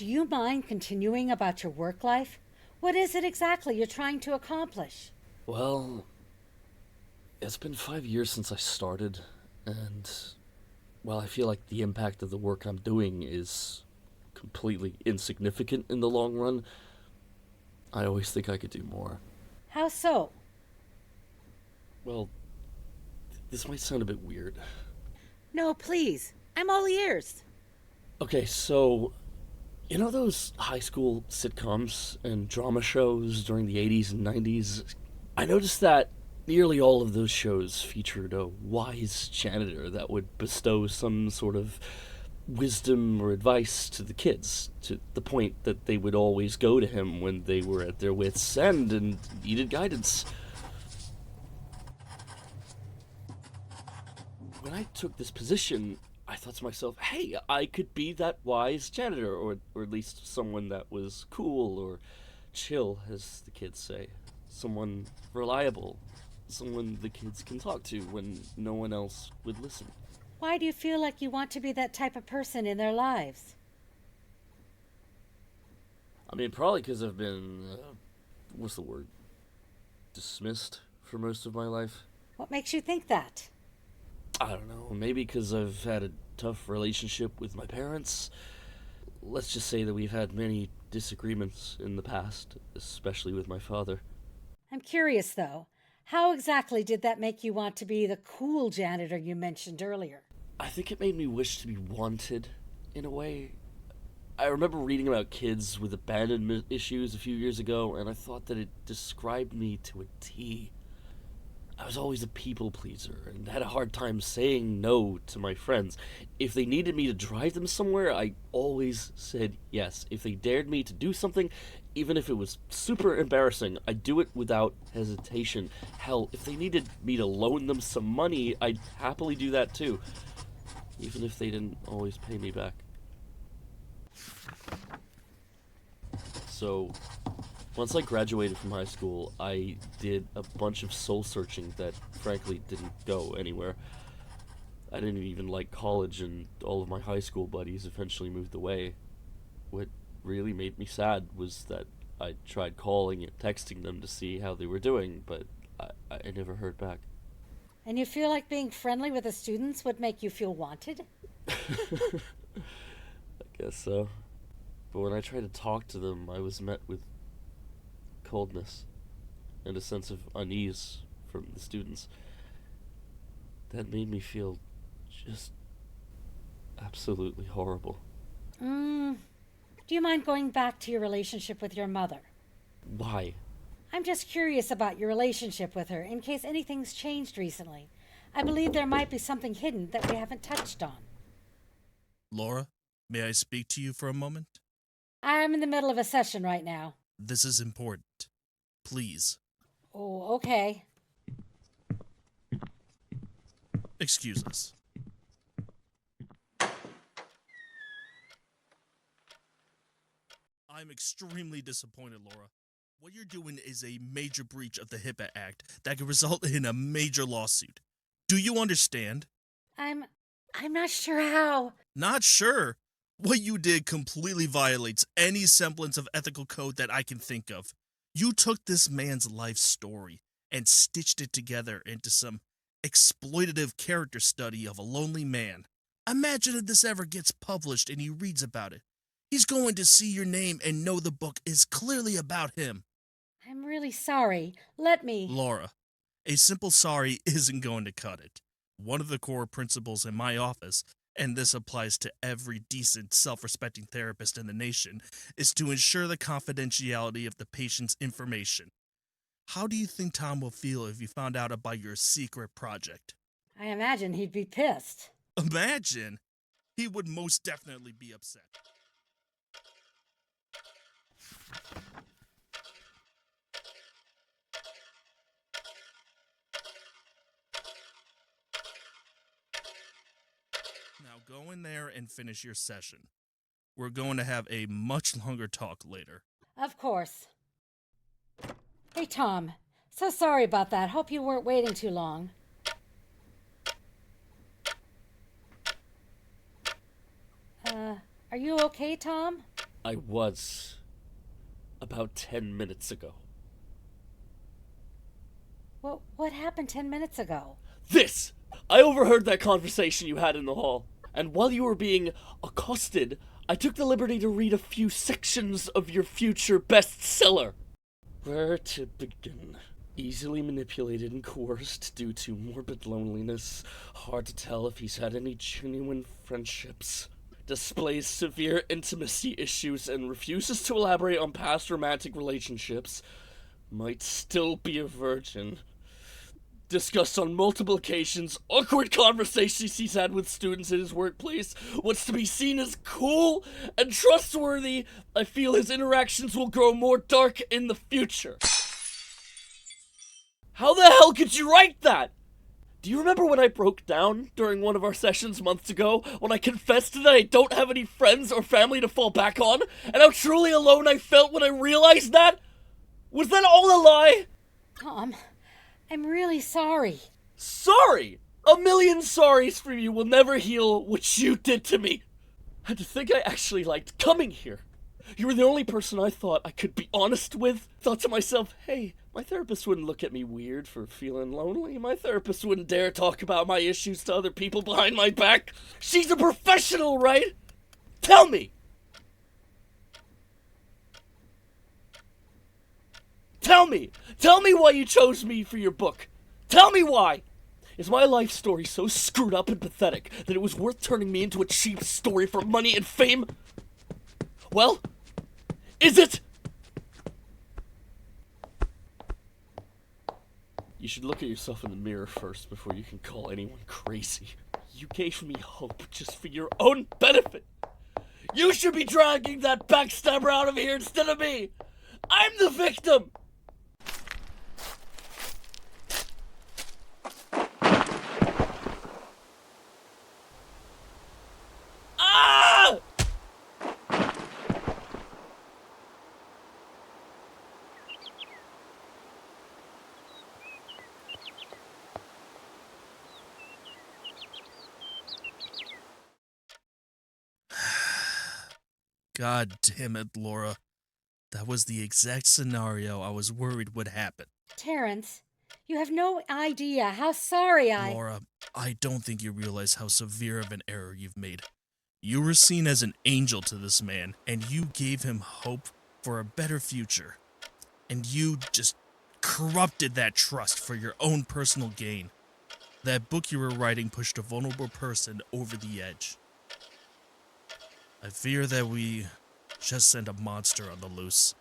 Do you mind continuing about your work life? What is it exactly you're trying to accomplish? Well, it's been 5 years since I started, and while I feel like the impact of the work I'm doing is completely insignificant in the long run, I always think I could do more. How so? Well, this might sound a bit weird. No, please. I'm all ears. Okay, so, you know those high school sitcoms and drama shows during the 80s and 90s? I noticed that nearly all of those shows featured a wise janitor that would bestow some sort of wisdom or advice to the kids, to the point that they would always go to him when they were at their wits' end and needed guidance. When I took this position, I thought to myself, hey, I could be that wise janitor, or at least someone that was cool or chill, as the kids say. Someone reliable. Someone the kids can talk to when no one else would listen. Why do you feel like you want to be that type of person in their lives? I mean, probably because I've been, what's the word? Dismissed for most of my life. What makes you think that? I don't know, maybe because I've had a tough relationship with my parents. Let's just say that we've had many disagreements in the past, especially with my father. I'm curious, though. How exactly did that make you want to be the cool janitor you mentioned earlier? I think it made me wish to be wanted, in a way. I remember reading about kids with abandonment issues a few years ago, and I thought that it described me to a T. I was always a people pleaser and had a hard time saying no to my friends. If they needed me to drive them somewhere, I always said yes. If they dared me to do something, even if it was super embarrassing, I'd do it without hesitation. Hell, if they needed me to loan them some money, I'd happily do that too, even if they didn't always pay me back. So, once I graduated from high school, I did a bunch of soul searching that frankly didn't go anywhere. I didn't even like college, and all of my high school buddies eventually moved away. What really made me sad was that I tried calling and texting them to see how they were doing, but I never heard back. And you feel like being friendly with the students would make you feel wanted? I guess so. But when I tried to talk to them, I was met with coldness and a sense of unease from the students. That made me feel just absolutely horrible. Do you mind going back to your relationship with your mother? Why? I'm just curious about your relationship with her in case anything's changed recently. I believe there might be something hidden that we haven't touched on. Laura, may I speak to you for a moment? I'm in the middle of a session right now. This is important. Please. Oh, okay. Excuse us. I'm extremely disappointed, Laura. What you're doing is a major breach of the HIPAA Act that could result in a major lawsuit. Do you understand? I'm not sure how. Not sure. What you did completely violates any semblance of ethical code that I can think of. You took this man's life story and stitched it together into some exploitative character study of a lonely man. Imagine if this ever gets published and he reads about it. He's going to see your name and know the book is clearly about him. I'm really sorry. Let me. Laura, a simple sorry isn't going to cut it. One of the core principles in my office, and this applies to every decent, self-respecting therapist in the nation, is to ensure the confidentiality of the patient's information. How do you think Tom will feel if you found out about your secret project? I imagine he'd be pissed. Imagine! He would most definitely be upset. Now go in there and finish your session. We're going to have a much longer talk later. Of course. Hey, Tom. So sorry about that. Hope you weren't waiting too long. Are you okay, Tom? I was. About 10 minutes ago. What happened 10 minutes ago? This! I overheard that conversation you had in the hall, and while you were being accosted, I took the liberty to read a few sections of your future bestseller. Where to begin? Easily manipulated and coerced due to morbid loneliness. Hard to tell if he's had any genuine friendships. Displays severe intimacy issues and refuses to elaborate on past romantic relationships. Might still be a virgin. Discussed on multiple occasions awkward conversations he's had with students in his workplace. Wants to be seen as cool and trustworthy. I feel his interactions will grow more dark in the future. How the hell could you write that? Do you remember when I broke down during one of our sessions months ago, when I confessed that I don't have any friends or family to fall back on, and how truly alone I felt when I realized that? Was that all a lie? Tom, I'm really sorry. Sorry! A million sorries for you will never heal what you did to me. And to think I actually liked coming here. You were the only person I thought I could be honest with. Thought to myself, hey, my therapist wouldn't look at me weird for feeling lonely. My therapist wouldn't dare talk about my issues to other people behind my back. She's a professional, right? Tell me! Tell me! Tell me why you chose me for your book! Tell me why! Is my life story so screwed up and pathetic that it was worth turning me into a cheap story for money and fame? Well, is it? You should look at yourself in the mirror first before you can call anyone crazy. You gave me hope just for your own benefit. You should be dragging that backstabber out of here instead of me. I'm the victim. Ah! God damn it, Laura. That was the exact scenario I was worried would happen. Terrence, you have no idea how sorry I... Laura, I don't think you realize how severe of an error you've made. You were seen as an angel to this man, and you gave him hope for a better future. And you just corrupted that trust for your own personal gain. That book you were writing pushed a vulnerable person over the edge. I fear that we just sent a monster on the loose.